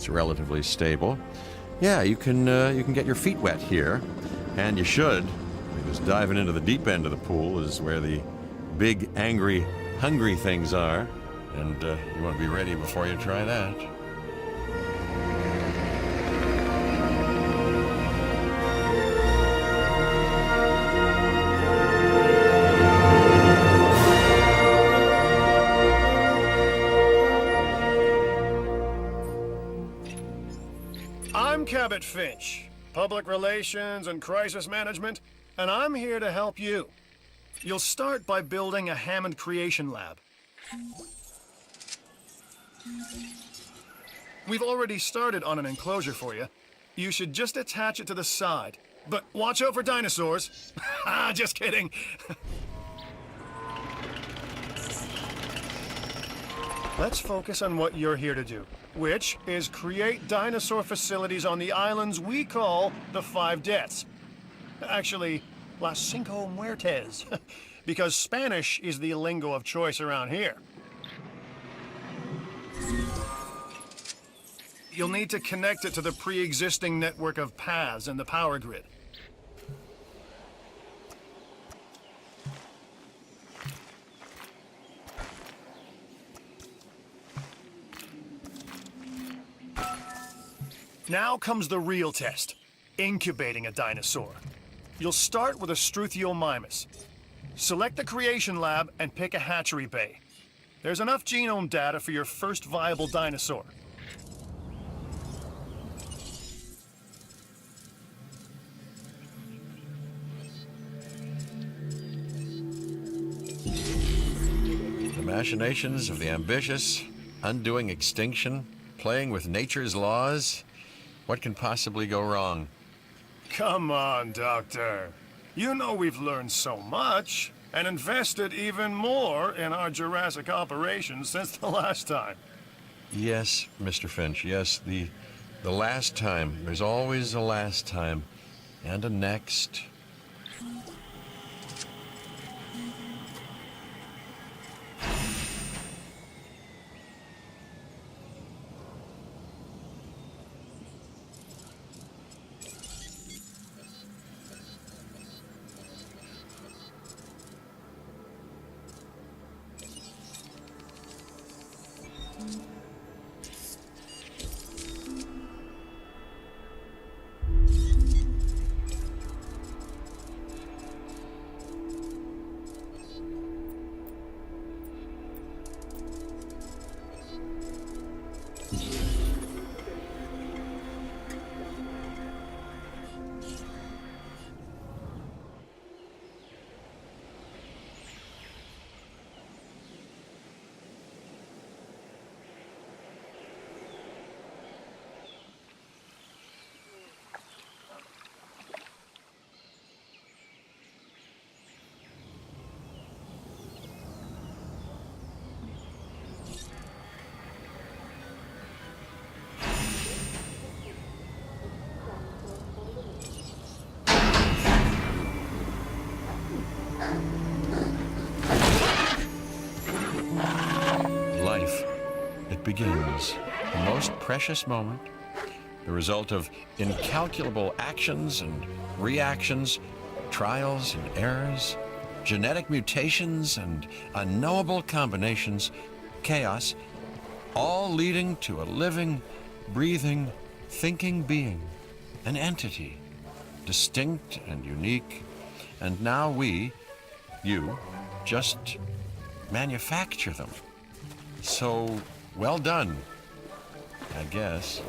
It's relatively stable. Yeah, you can get your feet wet here, and you should, because diving into the deep end of the pool is where the big, angry, hungry things are, and you want to be ready before you try that. I'm Cabot Finch, Public Relations and Crisis Management, and I'm here to help you. You'll start by building a Hammond Creation Lab. We've already started on an enclosure for you. You should just attach it to the side. But watch out for dinosaurs. Just kidding. Let's focus on what you're here to do, which is create dinosaur facilities on the islands we call the Five Deaths. Actually, Las Cinco Muertes, because Spanish is the lingo of choice around here. You'll need to connect it to the pre-existing network of paths in the power grid. Now comes the real test, incubating a dinosaur. You'll start with a Struthiomimus. Select the creation lab and pick a hatchery bay. There's enough genome data for your first viable dinosaur. The machinations of the ambitious, undoing extinction, playing with nature's laws. What can possibly go wrong? Come on, Doctor. You know we've learned so much and invested even more in our Jurassic operations since the last time. Yes, Mr. Finch, yes, the last time. There's always a last time. And a next. Life, it begins. The most precious moment, the result of incalculable actions and reactions, trials and errors, genetic mutations and unknowable combinations, chaos, all leading to a living, breathing, thinking being, an entity, distinct and unique, and now we, you, just manufacture them. So, well done, I guess.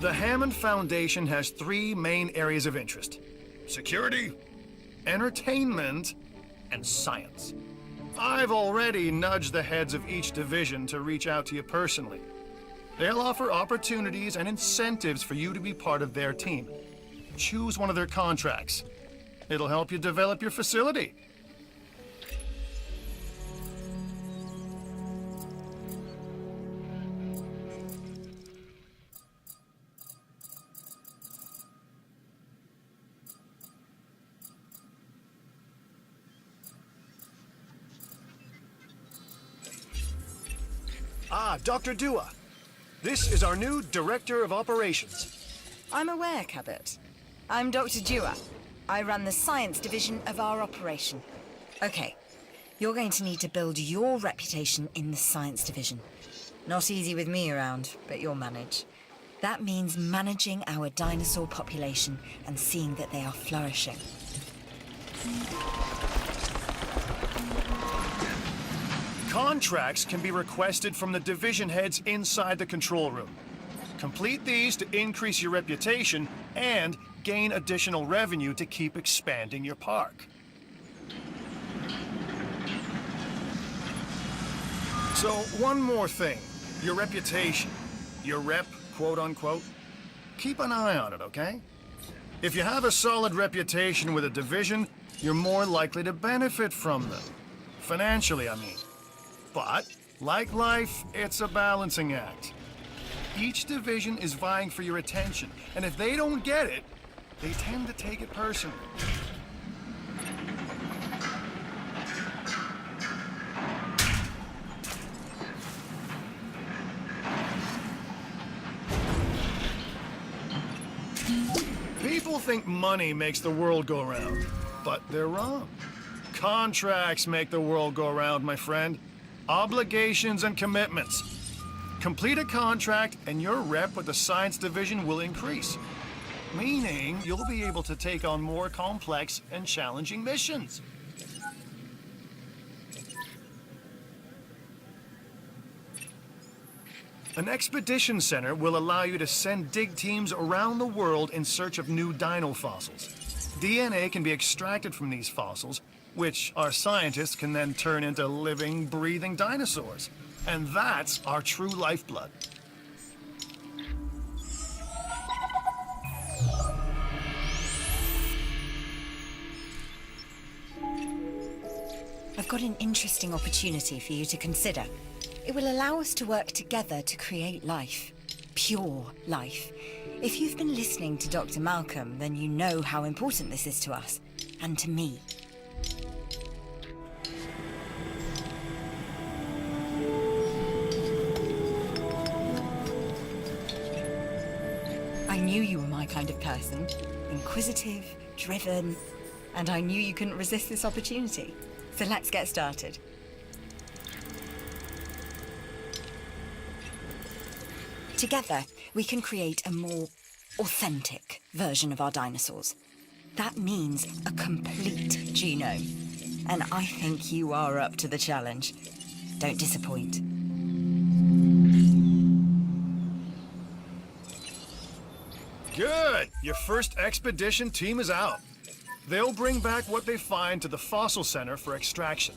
The Hammond Foundation has three main areas of interest: security, entertainment, and science. I've already nudged the heads of each division to reach out to you personally. They'll offer opportunities and incentives for you to be part of their team. Choose one of their contracts. It'll help you develop your facility. Dr. Dua. This is our new Director of Operations. I'm aware, Cabot. I'm Dr. Dua. I run the science division of our operation. Okay, you're going to need to build your reputation in the science division. Not easy with me around, but you'll manage. That means managing our dinosaur population and seeing that they are flourishing. Contracts can be requested from the division heads inside the control room. Complete these to increase your reputation and gain additional revenue to keep expanding your park. So, one more thing. Your reputation. Your rep, quote unquote. Keep an eye on it, okay? If you have a solid reputation with a division, you're more likely to benefit from them. Financially, I mean. But, like life, it's a balancing act. Each division is vying for your attention, and if they don't get it, they tend to take it personally. People think money makes the world go round, but they're wrong. Contracts make the world go round, my friend. Obligations and commitments. Complete a contract and your rep with the science division will increase. Meaning you'll be able to take on more complex and challenging missions. An expedition center will allow you to send dig teams around the world in search of new dino fossils. DNA can be extracted from these fossils, which our scientists can then turn into living, breathing dinosaurs. And that's our true lifeblood. I've got an interesting opportunity for you to consider. It will allow us to work together to create life. Pure life. If you've been listening to Dr. Malcolm, then you know how important this is to us. And to me. I knew you were my kind of person. Inquisitive, driven, and I knew you couldn't resist this opportunity. So let's get started. Together, we can create a more authentic version of our dinosaurs. That means a complete genome. And I think you are up to the challenge. Don't disappoint. Good! Your first expedition team is out. They'll bring back what they find to the fossil center for extraction.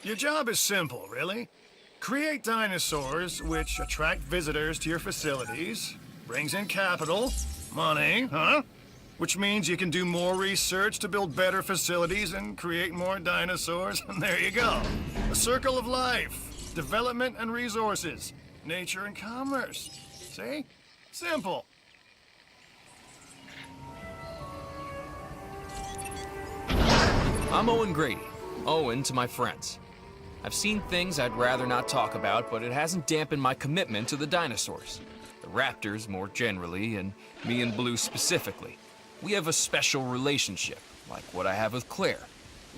Your job is simple, really. Create dinosaurs which attract visitors to your facilities, brings in capital, money, which means you can do more research to build better facilities and create more dinosaurs, and there you go. A circle of life, development and resources, nature and commerce. See? Simple. I'm Owen Grady. Owen to my friends. I've seen things I'd rather not talk about, but it hasn't dampened my commitment to the dinosaurs. The raptors more generally, and me and Blue specifically. We have a special relationship, like what I have with Claire.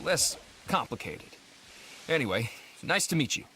Less complicated. Anyway, nice to meet you.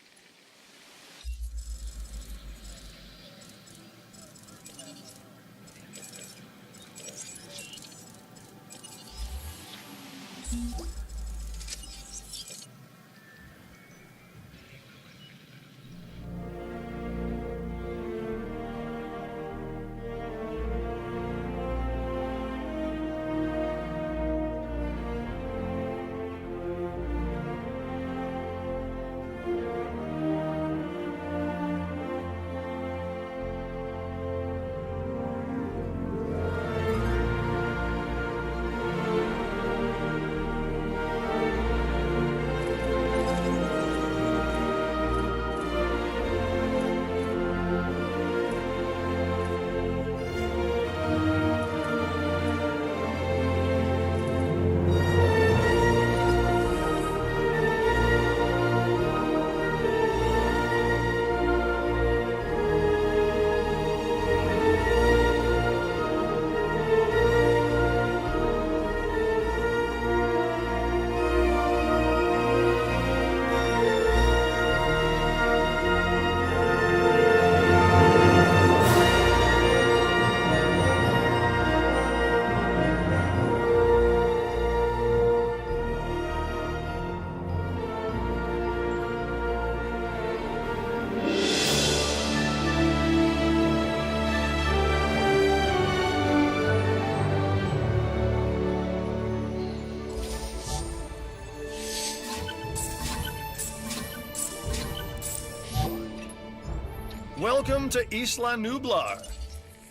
Welcome to Isla Nublar.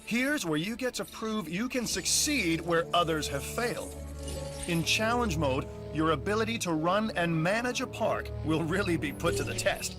Here's where you get to prove you can succeed where others have failed. In challenge mode, your ability to run and manage a park will really be put to the test.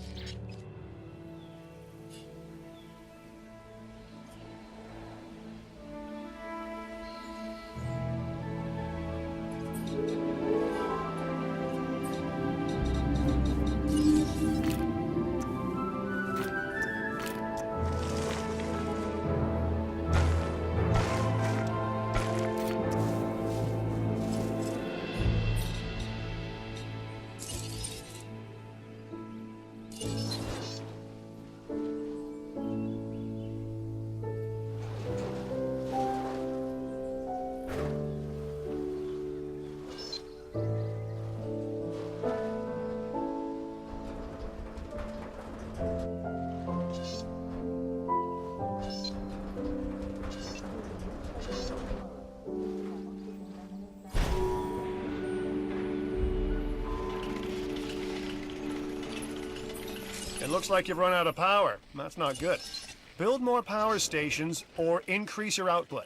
It looks like you've run out of power. That's not good. Build more power stations or increase your output.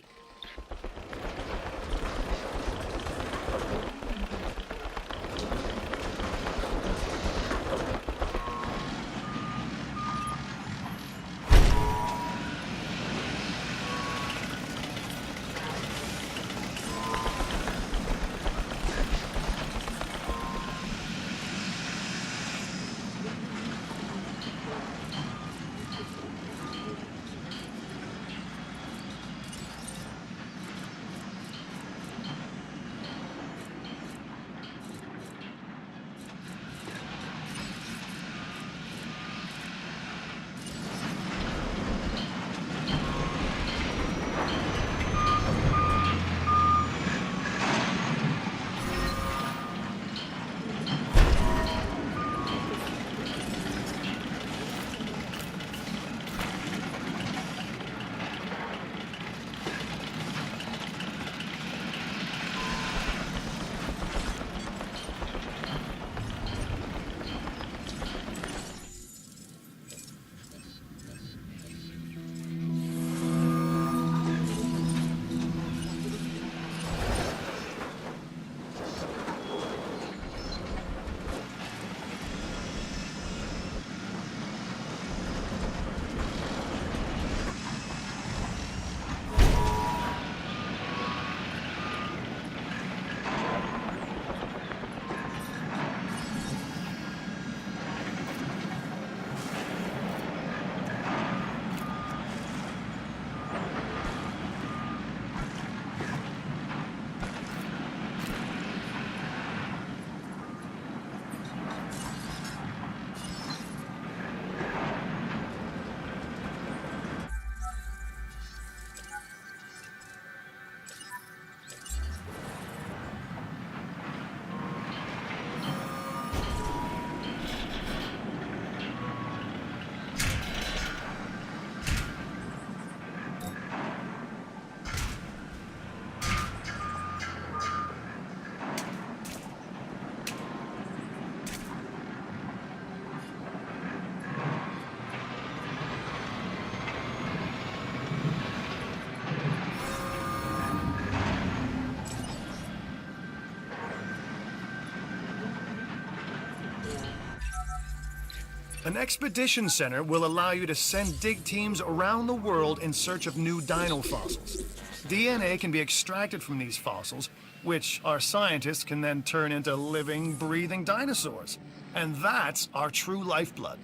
An expedition center will allow you to send dig teams around the world in search of new dino fossils. DNA can be extracted from these fossils, which our scientists can then turn into living, breathing dinosaurs. And that's our true lifeblood.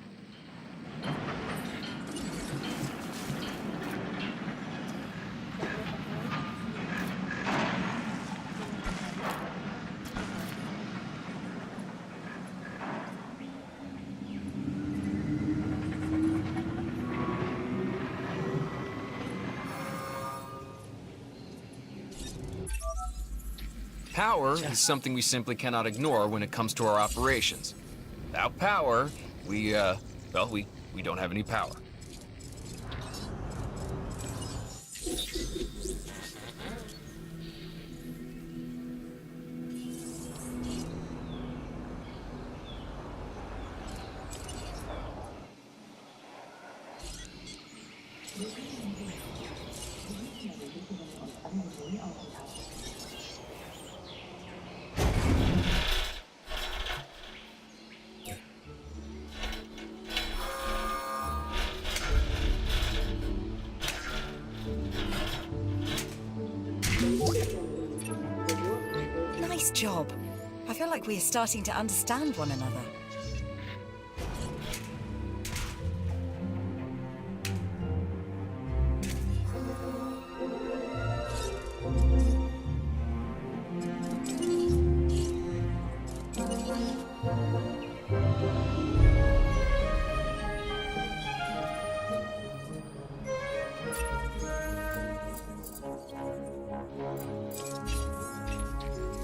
Power is something we simply cannot ignore when it comes to our operations. Without power, we don't have any power. I feel like we are starting to understand one another.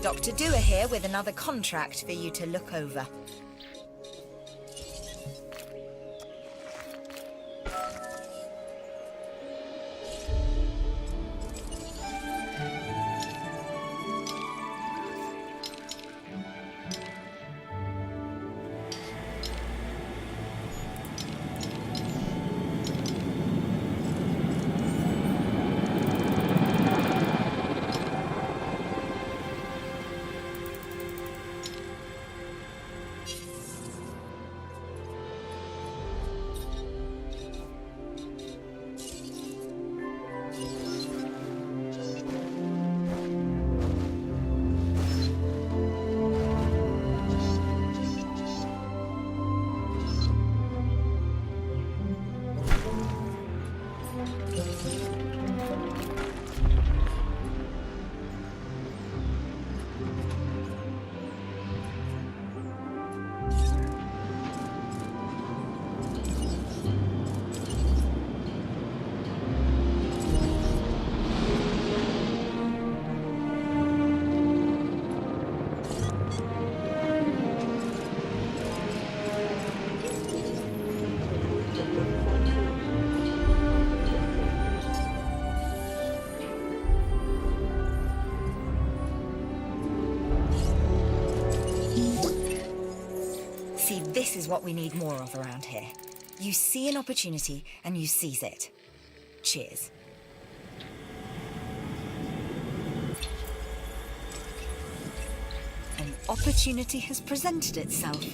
Dr. Dewar here with another contract for you to look over. See, this is what we need more of around here. You see an opportunity and you seize it. Cheers. An opportunity has presented itself.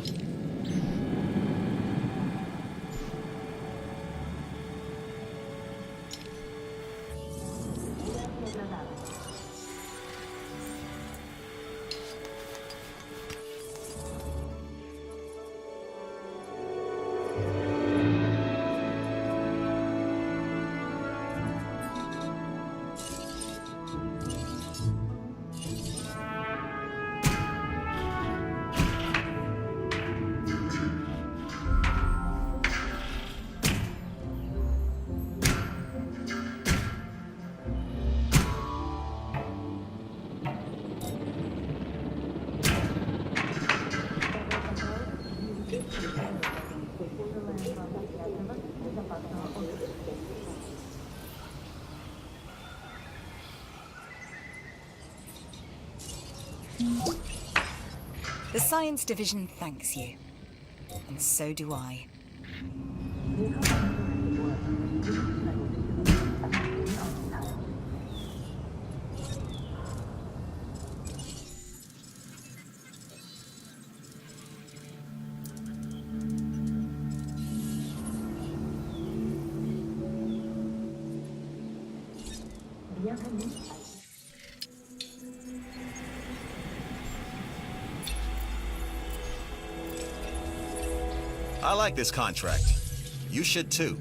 The Science Division thanks you. And so do I. I like this contract. You should too.